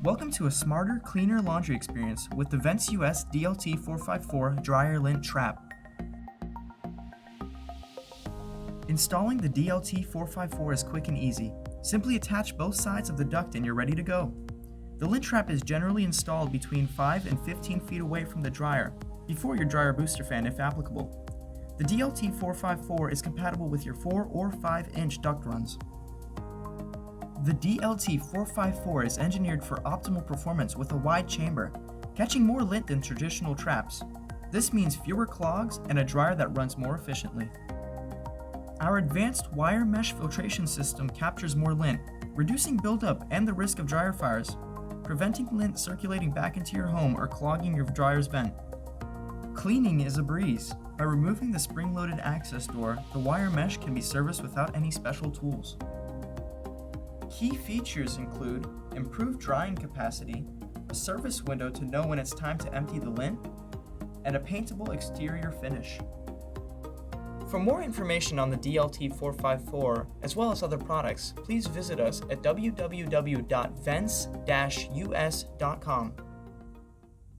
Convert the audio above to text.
Welcome to a smarter, cleaner laundry experience with the Vents US DLT-454 Dryer Lint Trap. Installing the DLT-454 is quick and easy. Simply attach both sides of the duct and you're ready to go. The lint trap is generally installed between 5 and 15 feet away from the dryer, before your dryer booster fan if applicable. The DLT-454 is compatible with your 4 or 5-inch duct runs. The DLT-454 is engineered for optimal performance with a wide chamber, catching more lint than traditional traps. This means fewer clogs and a dryer that runs more efficiently. Our advanced wire mesh filtration system captures more lint, reducing buildup and the risk of dryer fires, preventing lint circulating back into your home or clogging your dryer's vent. Cleaning is a breeze. By removing the spring-loaded access door, the wire mesh can be serviced without any special tools. Key features include improved drying capacity, a service window to know when it's time to empty the lint, and a paintable exterior finish. For more information on the DLT-454, as well as other products, please visit us at www.vents-us.com.